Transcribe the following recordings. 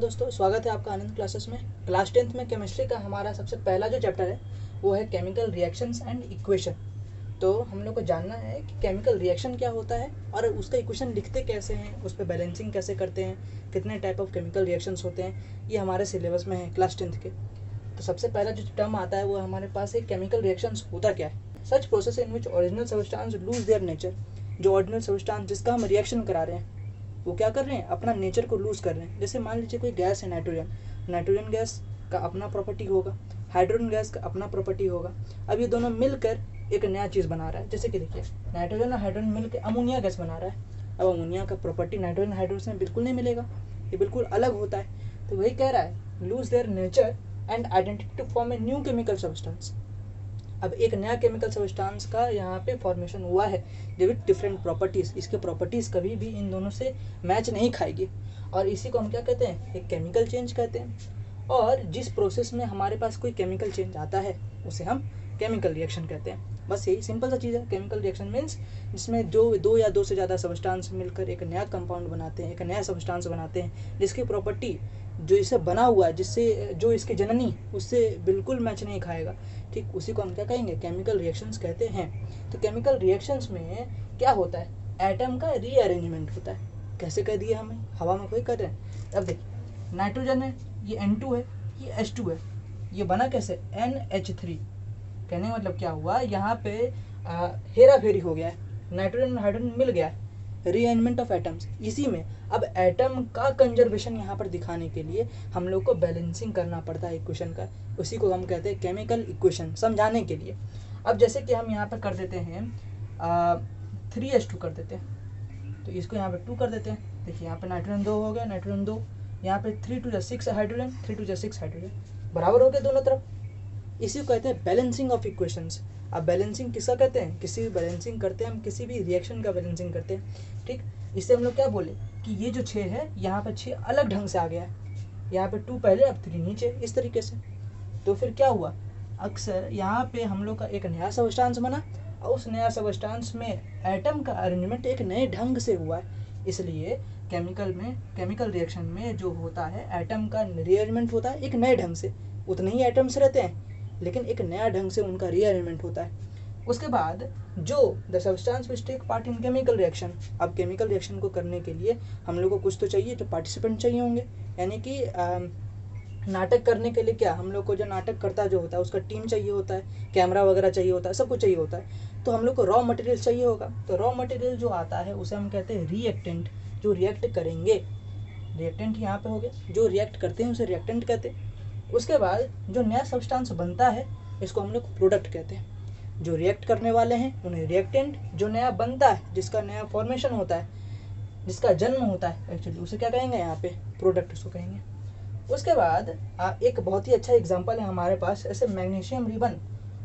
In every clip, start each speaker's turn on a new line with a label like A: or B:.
A: दोस्तों, स्वागत है आपका आनंद क्लासेस में। क्लास 10th में केमिस्ट्री का हमारा सबसे पहला जो चैप्टर है वो है केमिकल रिएक्शंस एंड इक्वेशन। तो हम लोग को जानना है कि केमिकल रिएक्शन क्या होता है और उसका इक्वेशन लिखते कैसे हैं, उस पर बैलेंसिंग कैसे करते हैं, कितने टाइप ऑफ केमिकल रिएक्शंस होते हैं, ये हमारे सिलेबस में है क्लास 10th के। तो सबसे पहला जो टर्म आता है वो हमारे पास है केमिकल रिएक्शंस होता क्या है। सच process in which original substance loose their nature. जो ओरिजिनल सब्सटेंस जिसका हम रिएक्शन करा रहे हैं वो क्या कर रहे हैं, अपना नेचर को लूज कर रहे हैं। जैसे मान लीजिए कोई गैस है नाइट्रोजन गैस का अपना प्रॉपर्टी होगा, हाइड्रोजन गैस का अपना प्रॉपर्टी होगा। अब ये दोनों मिलकर एक नया चीज़ बना रहा है। जैसे कि देखिए, नाइट्रोजन और हाइड्रोजन मिलकर अमोनिया गैस बना रहा है। अब अमोनिया का प्रॉपर्टी नाइट्रोजन हाइड्रोजन में बिल्कुल नहीं मिलेगा, ये बिल्कुल अलग होता है। तो वही कह रहा है, loose their nature and identity to form a new chemical substance. अब एक नया केमिकल सब्सटेंस का यहाँ पे फॉर्मेशन हुआ है विद डिफरेंट प्रॉपर्टीज। इसके प्रॉपर्टीज कभी भी इन दोनों से मैच नहीं खाएगी और इसी को हम क्या कहते हैं, एक केमिकल चेंज कहते हैं। और जिस प्रोसेस में हमारे पास कोई केमिकल चेंज आता है उसे हम केमिकल रिएक्शन कहते हैं। बस यही सिंपल सा चीज़ है। केमिकल रिएक्शन मीन्स जिसमें दो या दो से ज़्यादा सब्सटेंस मिलकर एक नया कंपाउंड बनाते हैं, एक नया सब्सटेंस बनाते हैं जिसकी प्रॉपर्टी जो इसे बना हुआ है, जिससे जो इसके जननी उससे बिल्कुल मैच नहीं खाएगा। ठीक उसी को हम क्या कहेंगे, केमिकल रिएक्शंस कहते हैं। तो केमिकल रिएक्शंस में क्या होता है, एटम का रीअरेंजमेंट होता है। कैसे कह दिए हमें, हवा में कोई कर रहे हैं। अब देखिए, नाइट्रोजन है, ये N2 है, ये H2 है, ये बना कैसे NH3। कहने का मतलब क्या हुआ, यहाँ पे हेरा फेरी हो गया है, नाइट्रोजन हाइड्रोजन मिल गया है, रीअरेंजमेंट ऑफ एटम्स। इसी में अब एटम का कंजर्वेशन यहाँ पर दिखाने के लिए हम लोग को बैलेंसिंग करना पड़ता है इक्वेशन का। उसी को हम कहते हैं केमिकल इक्वेशन, समझाने के लिए। अब जैसे कि हम यहाँ पर कर देते हैं 3H2 कर देते हैं, तो इसको यहाँ पे 2 कर देते हैं। देखिए यहाँ पे नाइट्रोजन 2 हो गया, नाइट्रोजन 2, यहाँ पे 3 2 6 हाइड्रोजन, 3 2 6 हाइड्रोजन, बराबर हो गया दोनों तरफ। इसी को कहते हैं बैलेंसिंग ऑफ इक्वेशंस। अब बैलेंसिंग किसका कहते हैं, किसी भी बैलेंसिंग करते हैं हम, किसी भी रिएक्शन का बैलेंसिंग करते हैं। ठीक, इससे हम लोग क्या बोले कि ये जो 6 है यहाँ पर 6 अलग ढंग से आ गया है, यहाँ पे 2 पहले अब 3 नीचे, इस तरीके से। तो फिर क्या हुआ, अक्सर यहाँ पे हम लोग का एक नया सबस्टेंस बना और उस नया सबस्टेंस में एटम का अरेंजमेंट एक नए ढंग से हुआ है। इसलिए केमिकल रिएक्शन में जो होता है, एटम का रीअरेंजमेंट होता है एक नए ढंग से। उतने ही एटम्स रहते हैं लेकिन एक नया ढंग से उनका रीअरेंजमेंट होता है। उसके बाद जो the substance which take part in chemical reaction. अब केमिकल रिएक्शन को करने के लिए हम लोग को कुछ तो चाहिए, जो पार्टिसिपेंट चाहिए होंगे। यानी कि नाटक करने के लिए क्या, हम लोग को जो नाटक करता जो होता है उसका टीम चाहिए होता है, कैमरा वगैरह चाहिए होता है, सब कुछ चाहिए होता है। तो हम लोग को रॉ मटेरियल चाहिए होगा। तो रॉ मटेरियल जो आता है उसे हम कहते हैं रिएक्टेंट, जो रिएक्ट करेंगे। रिएक्टेंट यहाँ पे हो गया, जो रिएक्ट करते हैं उसे रिएक्टेंट कहते हैं। उसके बाद जो नया सब्सटेंस बनता है इसको हम लोग प्रोडक्ट कहते हैं। जो रिएक्ट करने वाले हैं उन्हें रिएक्टेंट, जो नया बनता है, जिसका नया फॉर्मेशन होता है, जिसका जन्म होता है एक्चुअली, उसे क्या कहेंगे यहाँ पे, प्रोडक्ट उसको कहेंगे। उसके बाद एक बहुत ही अच्छा एग्जांपल है हमारे पास, ऐसे magnesium ribbon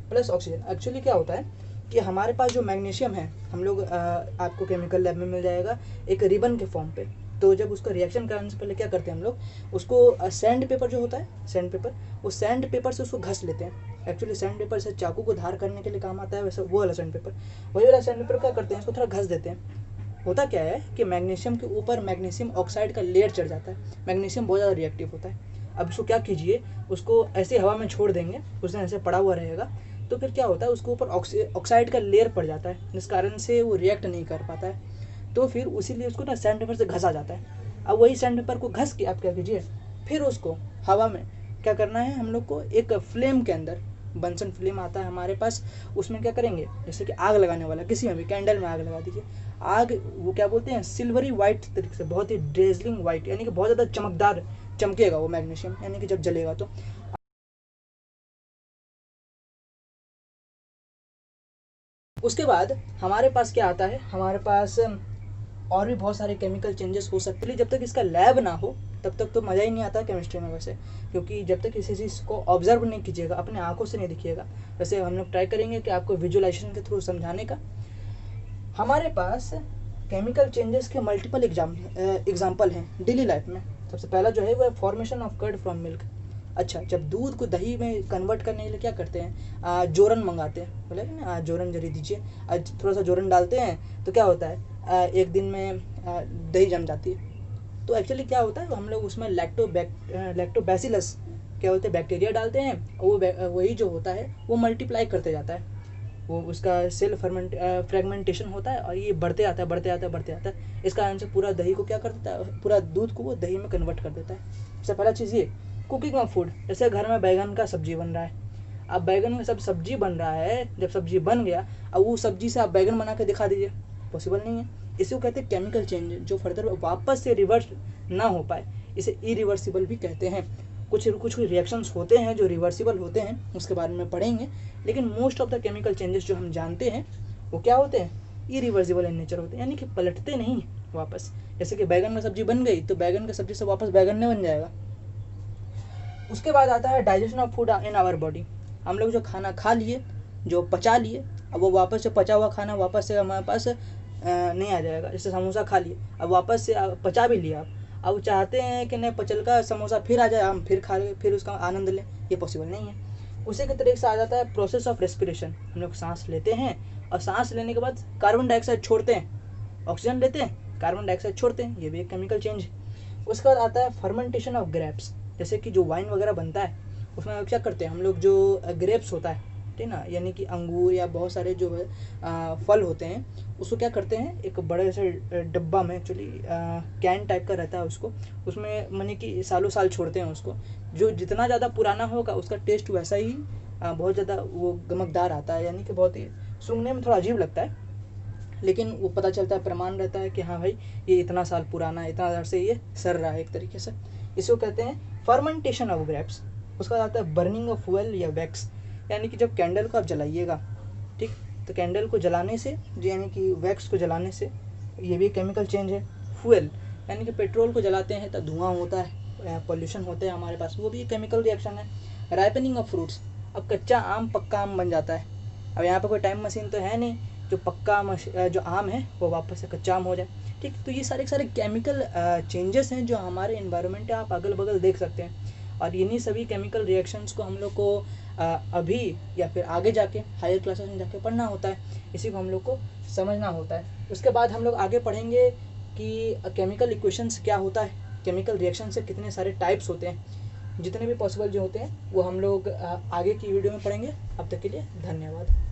A: plus oxygen. Actually क्या होता है कि हमारे पास जो मैग्नीशियम है, हम लोग आपको केमिकल लैब में मिल जाएगा एक रिबन के फॉर्म पे। तो जब उसका रिएक्शन कराने से पहले क्या करते हैं हम लोग, उसको सैंड पेपर जो होता है, सैंड पेपर, उस सैंड पेपर से उसको घस लेते हैं। एक्चुअली सैंड पेपर से चाकू को धार करने के लिए काम आता है, वैसे वो वाला सैंड पेपर, वही वाला सैंड पेपर क्या करते हैं, इसको थोड़ा घस देते हैं। होता क्या है कि मैग्नीशियम के ऊपर मैग्नीशियम ऑक्साइड का लेयर चढ़ जाता है। मैग्नीशियम बहुत ज़्यादा रिएक्टिव होता है। अब इसको क्या कीजिए, उसको ऐसे हवा में छोड़ देंगे, उस दिन ऐसे पड़ा हुआ रहेगा, तो फिर क्या होता है, उसके ऊपर ऑक्साइड का लेयर पड़ जाता है, जिस कारण से वो रिएक्ट नहीं कर पाता है। तो फिर उसीलिए उसको ना सैंड पेपर से घसा जाता है। अब वही सैंड पेपर को घस के आप क्या कीजिए, फिर उसको हवा में क्या करना है, हम लोग को एक फ्लेम के अंदर, बंसन फ्लेम आता है हमारे पास, उसमें क्या करेंगे, जैसे कि आग लगाने वाला, किसी में भी कैंडल में आग लगा दीजिए। आग वो क्या बोलते हैं, सिल्वरी वाइट तरीके से, बहुत ही ड्रेजलिंग वाइट, यानी कि बहुत ज़्यादा चमकदार चमकेगा वो मैग्नीशियम, यानी कि जब जलेगा तो। उसके बाद हमारे पास क्या आता है, हमारे पास और भी बहुत सारे केमिकल चेंजेस हो सकते हैं। जब तक इसका लैब ना हो तब तक तो मज़ा ही नहीं आता केमिस्ट्री में वैसे, क्योंकि जब तक किसी चीज़ को ऑब्जर्व नहीं कीजिएगा, अपने आंखों से नहीं दिखिएगा। वैसे हम लोग ट्राई करेंगे कि आपको विजुअलाइजेशन के थ्रू समझाने का। हमारे पास केमिकल चेंजेस के मल्टीपल एग्जाम्पल हैं डेली लाइफ में। सबसे पहला जो है वो है formation of curd from milk. अच्छा, जब दूध को दही में कन्वर्ट करने के लिए क्या करते हैं, जोरन मंगाते हैं, बोले ना जोरन जरी दीजिए, थोड़ा सा जोरन डालते हैं तो क्या होता है, एक दिन में दही जम जाती है। तो एक्चुअली क्या होता है, हम लोग उसमें लैक्टोबैसिलस क्या होते हैं, बैक्टीरिया डालते हैं, और वो वही जो होता है वो मल्टीप्लाई करते जाता है, वो उसका सेल फ्रेगमेंटेशन होता है और ये बढ़ते आता है। इस कारण से पूरा दही को क्या कर देता है, पूरा दूध को वो दही में कन्वर्ट कर देता है। सबसे पहला चीज़ ये कुकिंग ऑफ फूड, जैसे घर में बैगन का सब्जी बन रहा है, अब बैगन का सब्जी बन रहा है, जब सब्जी बन गया अब वो सब्जी से आप बैगन बना के दिखा दीजिए, पॉसिबल नहीं है। इसी को कहते हैं केमिकल चेंज, जो फर्दर वापस से रिवर्स ना हो पाए, इसे इरिवर्सिबल भी कहते हैं। कुछ रिएक्शंस होते हैं जो रिवर्सिबल होते हैं, उसके बारे में पढ़ेंगे, लेकिन most of the chemical changes जो हम जानते हैं वो क्या होते हैं, इरिवर्सिबल इन नेचर होते हैं, यानी कि पलटते नहीं वापस। जैसे कि बैगन का सब्जी बन गई तो बैगन का सब्जी से वापस बैगन नहीं बन जाएगा। उसके बाद आता है digestion of food in our body. हम लोग जो खाना खा लिए, जो पचा लिए, अब वो वापस से पचा हुआ खाना वापस से हमारे पास नहीं आ जाएगा। जैसे समोसा खा लिए, अब वापस से पचा भी लिया, अब चाहते हैं कि नहीं पचल का समोसा फिर आ जाए, हम फिर खा ले, फिर उसका आनंद लें, ये पॉसिबल नहीं है। उसी के तरीके से आ जाता है प्रोसेस ऑफ रेस्पिरेशन। हम लोग सांस लेते हैं और सांस लेने के बाद कार्बन डाइऑक्साइड छोड़ते हैं, ऑक्सीजन लेते हैं, कार्बन डाइऑक्साइड छोड़ते हैं, ये भी एक केमिकल चेंज है। उसके बाद आता है फर्मेंटेशन ऑफ ग्रेप्स। जैसे कि जो वाइन वगैरह बनता है उसमें क्या करते हैं हम लोग, जो ग्रेप्स होता है, ठीक ना, यानी कि अंगूर या बहुत सारे जो फल होते हैं, उसको क्या करते हैं एक बड़े से डब्बा में, एक्चुअली कैन टाइप का रहता है उसको, उसमें माने कि सालों साल छोड़ते हैं उसको। जो जितना ज़्यादा पुराना होगा उसका टेस्ट वैसा ही बहुत ज़्यादा वो गमकदार आता है, यानी कि बहुत ही सूंघने में थोड़ा अजीब लगता है, लेकिन वो पता चलता है, प्रमाण रहता है कि हाँ भाई ये इतना साल पुराना है, इतना देर से ये सर रहा है एक तरीके से। इसको कहते हैं फर्मेंटेशन ऑफ ग्रेप्स। उसका आता है बर्निंग ऑफ फ्यूल या वैक्स, यानी कि जब कैंडल को आप जलाइएगा, ठीक, तो कैंडल को जलाने से, यानी कि वैक्स को जलाने से, ये भी केमिकल चेंज है। फ्यूल यानी कि पेट्रोल को जलाते हैं तो धुआं होता है, पॉल्यूशन होते हैं हमारे पास, वो भी केमिकल रिएक्शन है। राइपनिंग ऑफ फ्रूट्स, अब कच्चा आम पक्का आम बन जाता है। अब यहाँ पर कोई टाइम मशीन तो है नहीं जो पक्का जो आम है वो वापस से कच्चा आम हो जाए, ठीक। तो ये सारे केमिकल चेंजेस हैं जो हमारे इन्वायरमेंट है, आप अगल बगल देख सकते हैं। और इन्हीं सभी केमिकल रिएक्शंस को हम लोग को अभी या फिर आगे जाके हायर क्लासेस में जाके पढ़ना होता है, इसी को हम लोग को समझना होता है। उसके बाद हम लोग आगे पढ़ेंगे कि केमिकल इक्वेशंस क्या होता है, केमिकल रिएक्शन से कितने सारे टाइप्स होते हैं, जितने भी पॉसिबल जो होते हैं वो हम लोग आगे की वीडियो में पढ़ेंगे। अब तक के लिए धन्यवाद।